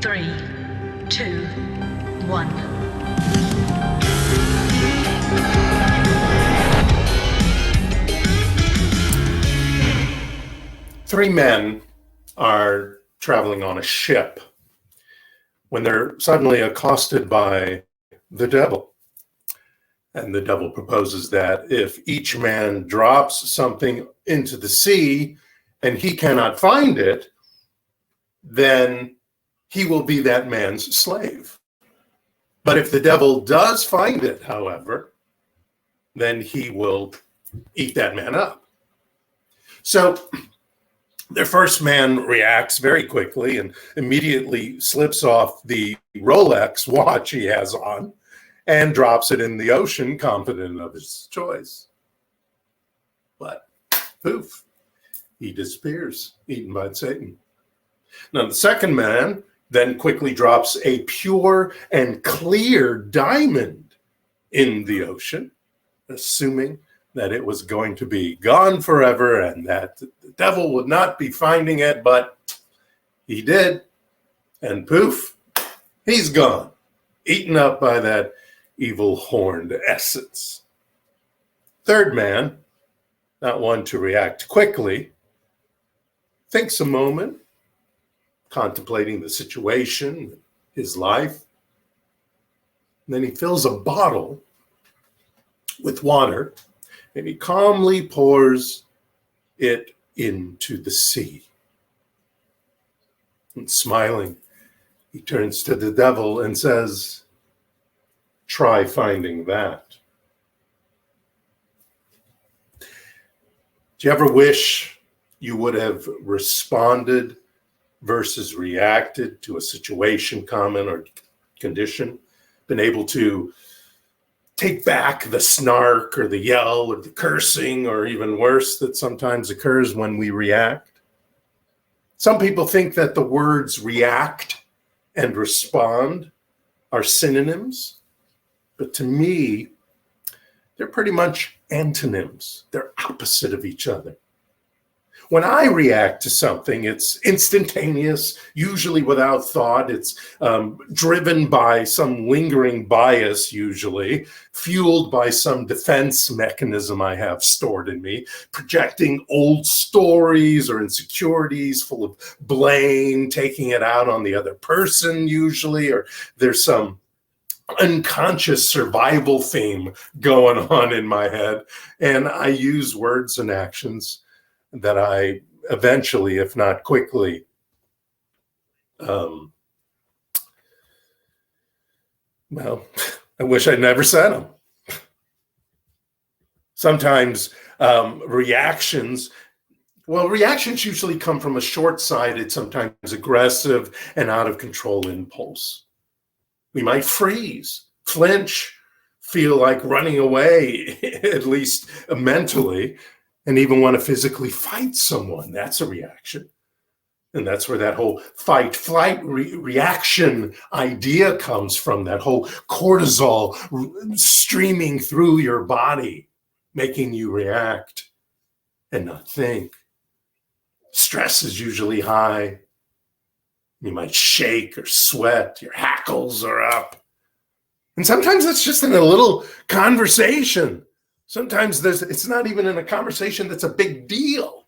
3, 2, 1. Three men are traveling on a ship when they're suddenly accosted by the devil. And the devil proposes that if each man drops something into the sea and he cannot find it, then he will be that man's slave. But if the devil does find it, however, then he will eat that man up. So their first man reacts very quickly and immediately slips off the Rolex watch he has on and drops it in the ocean, confident of his choice. But poof, he disappears, eaten by Satan. Now, the second man then quickly drops a pure and clear diamond in the ocean, assuming that it was going to be gone forever and that the devil would not be finding it, but he did. And poof, he's gone, eaten up by that evil horned essence. Third man, not one to react quickly, thinks a moment, contemplating the situation, his life. And then he fills a bottle with water and he calmly pours it into the sea. And smiling, he turns to the devil and says, "Try finding that." Do you ever wish you would have responded versus reacted to a situation, comment, or condition? Been able to take back the snark or the yell or the cursing, or even worse, that sometimes occurs when we react? Some people think that the words react and respond are synonyms, but to me, they're pretty much antonyms. They're opposite of each other. When I react to something, it's instantaneous, usually without thought. It's driven by some lingering bias, usually, fueled by some defense mechanism I have stored in me, projecting old stories or insecurities full of blame, taking it out on the other person, usually, or there's some unconscious survival theme going on in my head. And I use words and actions that I eventually, if not quickly, well, I wish I'd never said them. Sometimes reactions usually come from a short-sighted, sometimes aggressive and out of control impulse. We might freeze, flinch, feel like running away, at least mentally, and even want to physically fight someone. That's a reaction. And that's where that whole fight-flight reaction idea comes from, that whole cortisol streaming through your body, making you react and not think. Stress is usually high. You might shake or sweat. Your hackles are up. And sometimes it's just in a little conversation. Sometimes it's not even in a conversation that's a big deal.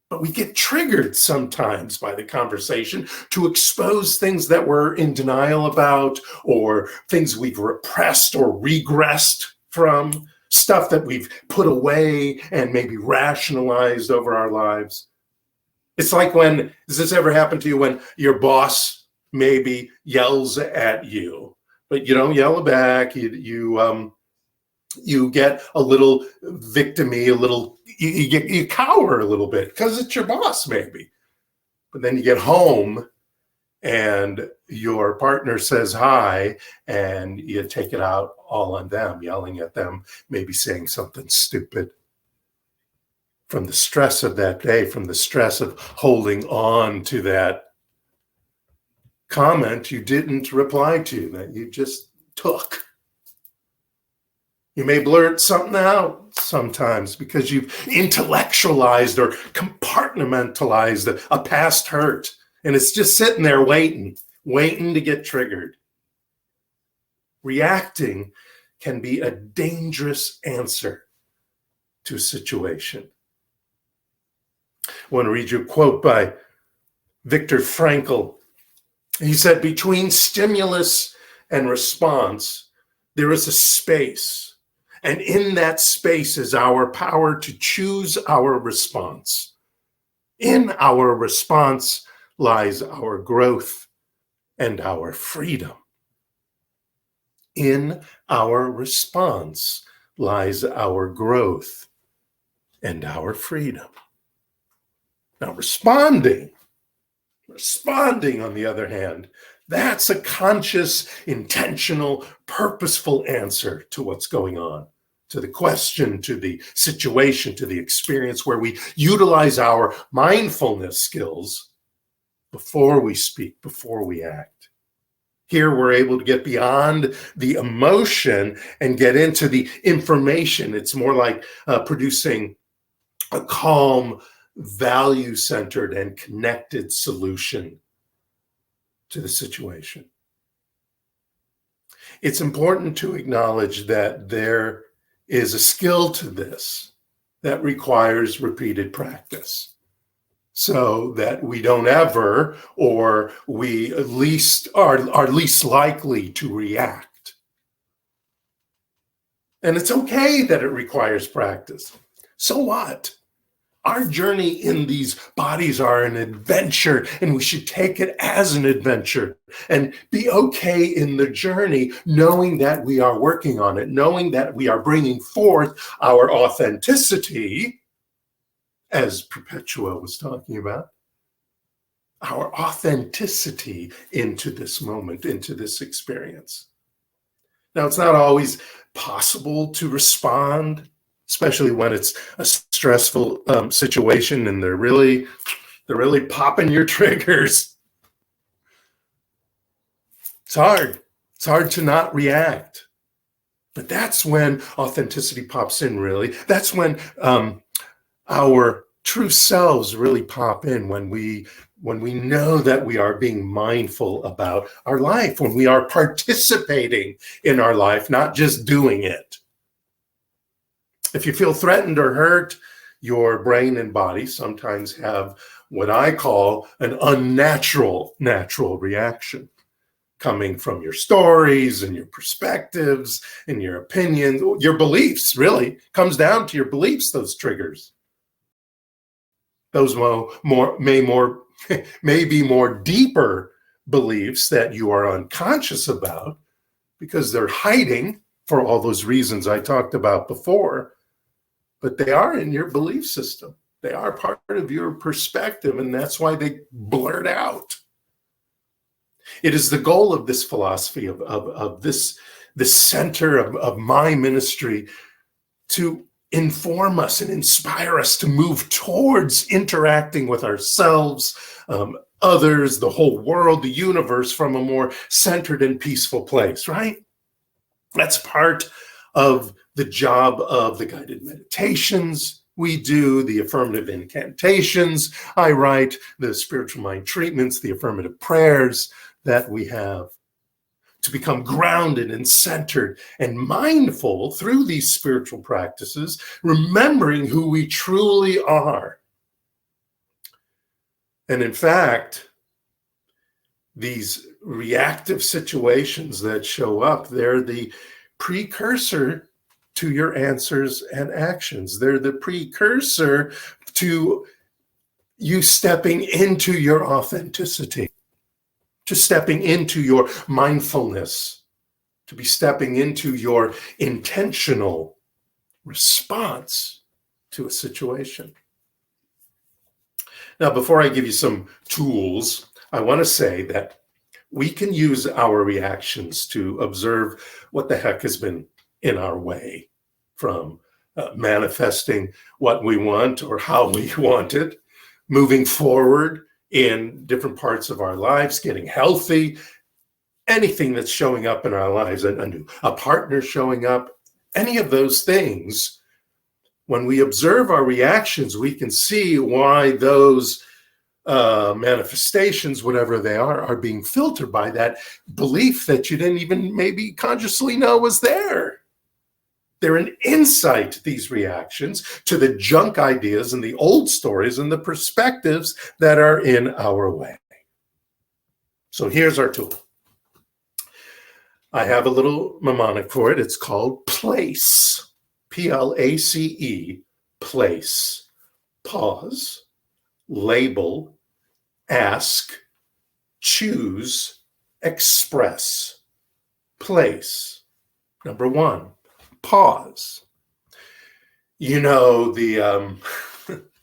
But we get triggered sometimes by the conversation to expose things that we're in denial about, or things we've repressed or regressed from, stuff that we've put away and maybe rationalized over our lives. It's like does this ever happen to you when your boss maybe yells at you, but you don't yell back, you get a little victim-y, you cower a little bit because it's your boss maybe. But then you get home and your partner says hi and you take it out all on them, yelling at them, maybe saying something stupid. From the stress of that day, from the stress of holding on to that comment you didn't reply to, that you just took. You may blurt something out sometimes because you've intellectualized or compartmentalized a past hurt, And it's just sitting there waiting to get triggered. Reacting can be a dangerous answer to a situation. I want to read you a quote by Viktor Frankl. He said, "Between stimulus and response, there is a space. And in that space is our power to choose our response. In our response lies our growth and our freedom." In our response lies our growth and our freedom. Now, responding, on the other hand, that's a conscious, intentional, purposeful answer to what's going on, to the question, to the situation, to the experience, where we utilize our mindfulness skills before we speak, before we act. Here, we're able to get beyond the emotion and get into the information. It's more like producing a calm, value-centered, and connected solution to the situation. It's important to acknowledge that there is a skill to this that requires repeated practice, so that we don't ever, or we at least are least likely to react. And it's okay that it requires practice. So what? Our journey in these bodies are an adventure, and we should take it as an adventure and be okay in the journey, knowing that we are working on it, knowing that we are bringing forth our authenticity, as Perpetua was talking about, our authenticity into this moment, into this experience. Now, it's not always possible to respond, especially when it's a stressful situation and they're really popping your triggers. It's hard. It's hard to not react. But that's when authenticity pops in, really. That's when our true selves really pop in, when we know that we are being mindful about our life, when we are participating in our life, not just doing it. If you feel threatened or hurt, your brain and body sometimes have what I call an natural reaction, coming from your stories and your perspectives and your opinions, your beliefs. Really comes down to your beliefs, those triggers. Those may be more deeper beliefs that you are unconscious about, because they're hiding for all those reasons I talked about before. But they are in your belief system. They are part of your perspective, and that's why they blurt out. It is the goal of this philosophy, of this center of my ministry, to inform us and inspire us to move towards interacting with ourselves, others, the whole world, the universe, from a more centered and peaceful place, right? That's part of the job of the guided meditations we do, the affirmative incantations I write, the spiritual mind treatments, the affirmative prayers that we have, to become grounded and centered and mindful through these spiritual practices, remembering who we truly are. And in fact, these reactive situations that show up, they're the precursor to your answers and actions. They're the precursor to you stepping into your authenticity, to stepping into your mindfulness, to be stepping into your intentional response to a situation. Now, before I give you some tools, I want to say that we can use our reactions to observe what the heck has been in our way from manifesting what we want or how we want it, moving forward in different parts of our lives, getting healthy, anything that's showing up in our lives, a partner showing up, any of those things. When we observe our reactions, we can see why those manifestations, whatever they are being filtered by that belief that you didn't even maybe consciously know was there. They're an insight, these reactions, to the junk ideas and the old stories and the perspectives that are in our way. So here's our tool. I have a little mnemonic for it. It's called PLACE. P-L-A-C-E, place. Pause, label, ask, choose, express. Place. Number one, pause. You know the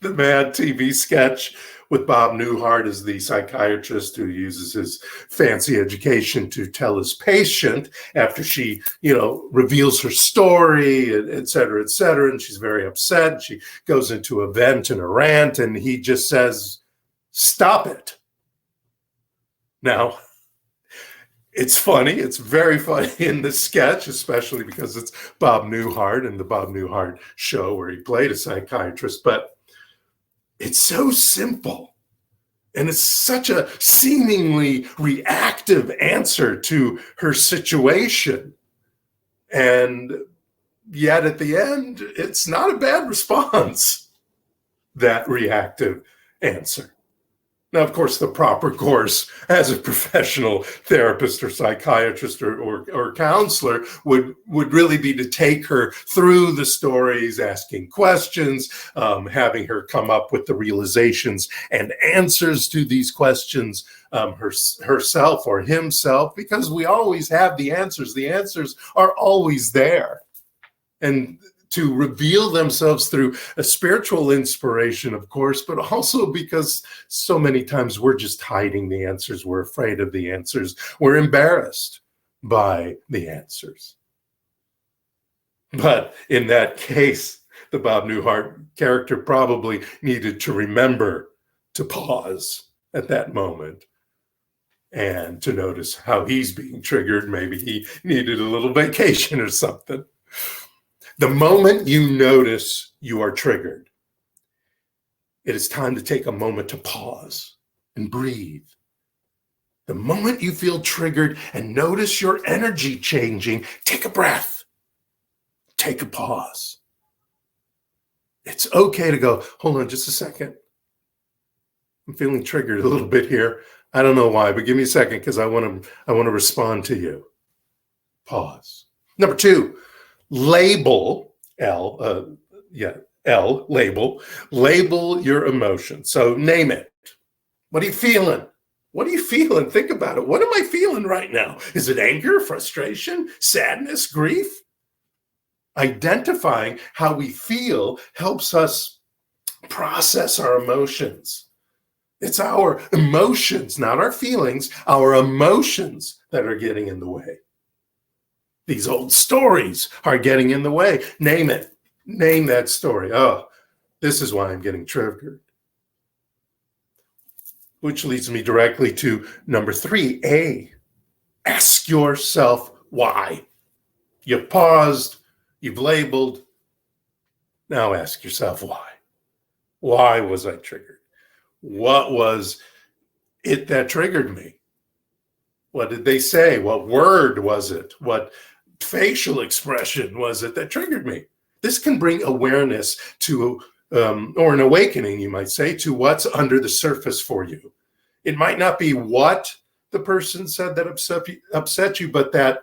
the Mad TV sketch with Bob Newhart as the psychiatrist who uses his fancy education to tell his patient after she, reveals her story, et cetera, and she's very upset. She goes into a vent and a rant, and he just says, "Stop it." Now, it's funny. It's very funny in the sketch, especially because it's Bob Newhart and the Bob Newhart show where he played a psychiatrist. But it's so simple. And it's such a seemingly reactive answer to her situation. And yet at the end, it's not a bad response, that reactive answer. Now, of course, the proper course as a professional therapist or psychiatrist or counselor would really be to take her through the stories, asking questions, having her come up with the realizations and answers to these questions herself or himself, because we always have the answers. The answers are always there. And to reveal themselves through a spiritual inspiration, of course, but also because so many times we're just hiding the answers. We're afraid of the answers. We're embarrassed by the answers. But in that case, the Bob Newhart character probably needed to remember to pause at that moment and to notice how he's being triggered. Maybe he needed a little vacation or something. The moment you notice you are triggered, it is time to take a moment to pause and breathe. The moment you feel triggered and notice your energy changing, take a breath. Take a pause. It's okay to go, hold on just a second. I'm feeling triggered a little bit here. I don't know why, but give me a second because I want to respond to you. Pause. Number two, label, label your emotion. So name it. What are you feeling? What are you feeling? Think about it. What am I feeling right now? Is it anger, frustration, sadness, grief? Identifying how we feel helps us process our emotions. It's our emotions, not our feelings, our emotions that are getting in the way. These old stories are getting in the way. Name it. Name that story. Oh, this is why I'm getting triggered. Which leads me directly to number 3A. Ask yourself why. You've paused. You've labeled. Now ask yourself why. Why was I triggered? What was it that triggered me? What did they say? What word was it? What facial expression was it that triggered me? This can bring awareness to, or an awakening, you might say, to what's under the surface for you. It might not be what the person said that upset you, but that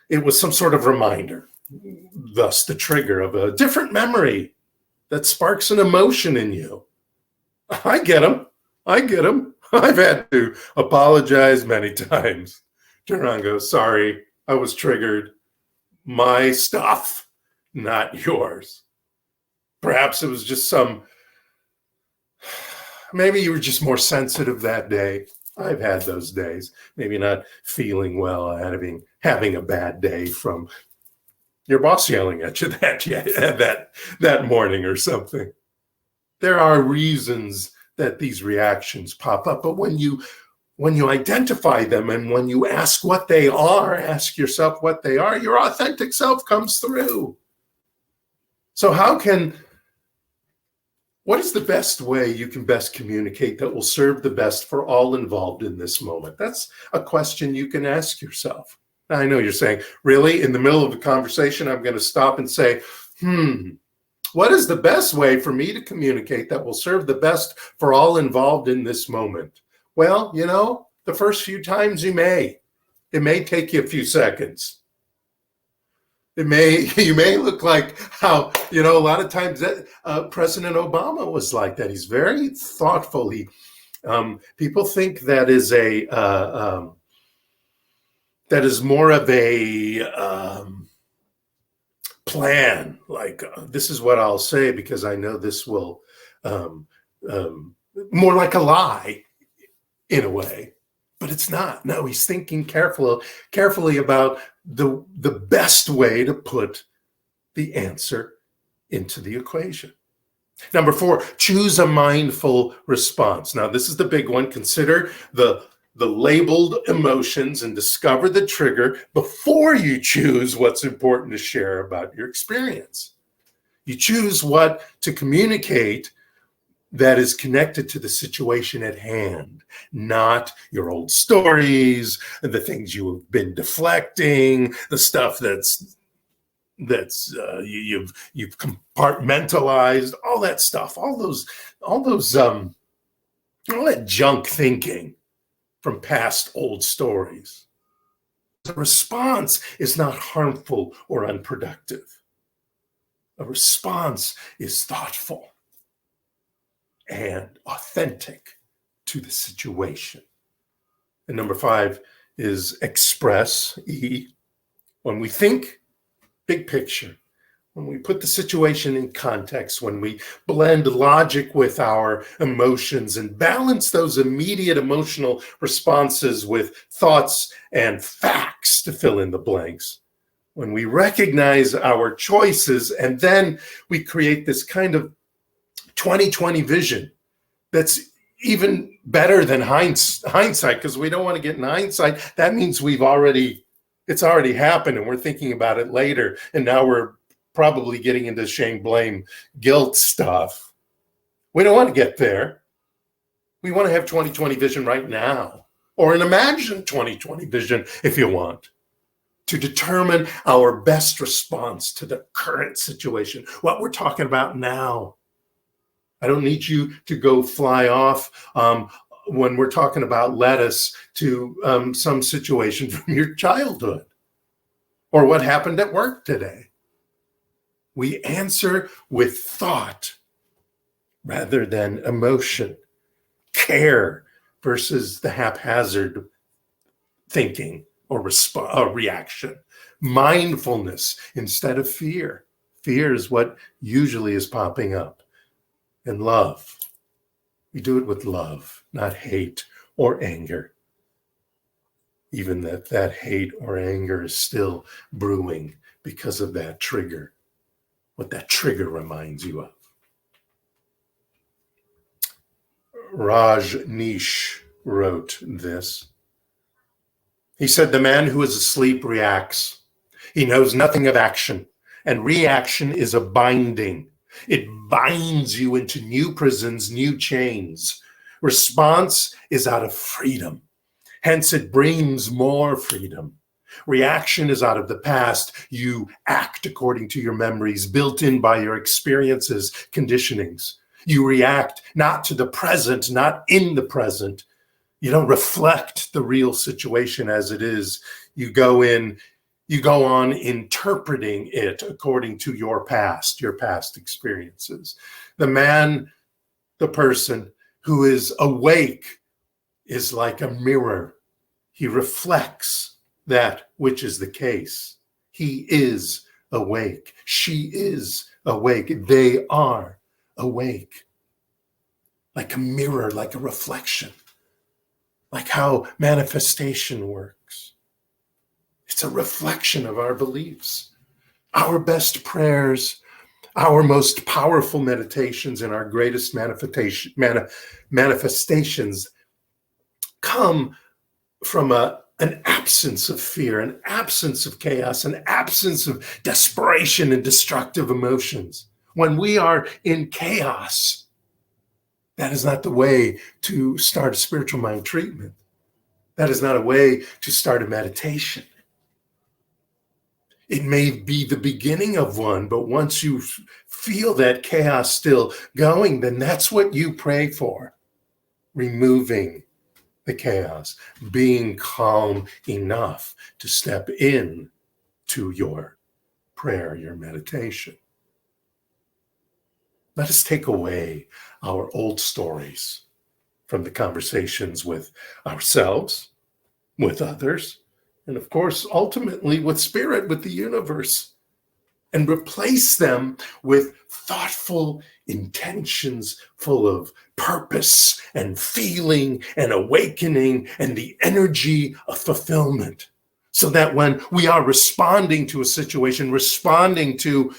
it was some sort of reminder, thus the trigger of a different memory that sparks an emotion in you. I get them. I've had to apologize many times. Turn around and go, sorry, I was triggered. My stuff, not yours. Perhaps it was just maybe you were just more sensitive that day. I've had those days. Maybe not feeling well, having a bad day from your boss yelling at you that morning or something. There are reasons that these reactions pop up, but when you identify them and when you ask yourself what they are, your authentic self comes through. So how can What is the best way you can best communicate that will serve the best for all involved in this moment? That's a question you can ask yourself. Now, I know you're saying, really, in the middle of a conversation, I'm going to stop and say, what is the best way for me to communicate that will serve the best for all involved in this moment? Well, the first few times it may take you a few seconds. You may look like how, a lot of times that President Obama was like that. He's very thoughtful. People think that is that is more of a plan. Like, this is what I'll say because I know this will, more like a lie in a way. But it's not. No, he's thinking carefully about the best way to put the answer into the equation. Number 4, choose a mindful response. Now, this is the big one. Consider the labeled emotions and discover the trigger before you choose what's important to share about your experience. You choose what to communicate that is connected to the situation at hand, not your old stories, the things you have been deflecting, the stuff that's you've compartmentalized, all that stuff, all that junk thinking from past old stories. The response is not harmful or unproductive. A response is thoughtful and authentic to the situation. And number 5 is express, E. When we think big picture, when we put the situation in context, when we blend logic with our emotions and balance those immediate emotional responses with thoughts and facts to fill in the blanks, when we recognize our choices and then we create this kind of 20/20 vision that's even better than hindsight, because we don't want to get in hindsight. That means it's already happened and we're thinking about it later. And now we're probably getting into shame, blame, guilt stuff. We don't want to get there. We want to have 20/20 vision right now, or an imagined 20/20 vision if you want, to determine our best response to the current situation, what we're talking about now. I don't need you to go fly off when we're talking about lettuce to some situation from your childhood or what happened at work today. We answer with thought rather than emotion, care versus the haphazard thinking or reaction, mindfulness instead of fear. Fear is what usually is popping up. And love. We do it with love, not hate or anger. Even that hate or anger is still brewing because of that trigger, what that trigger reminds you of. Rajneesh wrote this. He said, "The man who is asleep reacts. He knows nothing of action, and reaction is a binding. It binds you into new prisons, new chains. Response is out of freedom. Hence, it brings more freedom. Reaction is out of the past. You act according to your memories, built in by your experiences, conditionings. You react not to the present, not in the present. You don't reflect the real situation as it is. You go on interpreting it according to your past experiences. The person who is awake is like a mirror. He reflects that which is the case. He is awake. She is awake. They are awake. Like a mirror, like a reflection. Like how manifestation works. It's a reflection of our beliefs. Our best prayers, our most powerful meditations, and our greatest manifestations come from an absence of fear, an absence of chaos, an absence of desperation and destructive emotions. When we are in chaos, That is not the way to start a spiritual mind treatment. That is not a way to start a meditation. It may be the beginning of one, but once you feel that chaos still going, then that's what you pray for. Removing the chaos, being calm enough to step in to your prayer, your meditation. Let us take away our old stories from the conversations with ourselves, with others, and of course, ultimately with spirit, with the universe, and replace them with thoughtful intentions full of purpose and feeling and awakening and the energy of fulfillment. So that when we are responding to a situation, responding to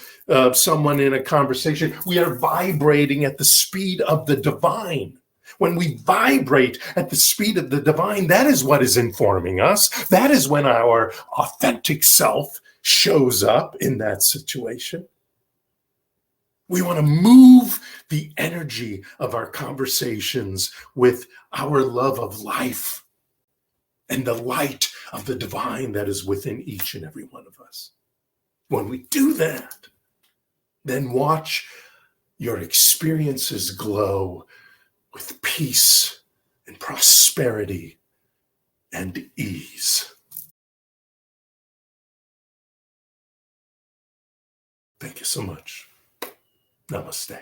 someone in a conversation, we are vibrating at the speed of the divine. When we vibrate at the speed of the divine, that is what is informing us. That is when our authentic self shows up in that situation. We want to move the energy of our conversations with our love of life and the light of the divine that is within each and every one of us. When we do that, then watch your experiences glow with peace and prosperity and ease. Thank you so much. Namaste.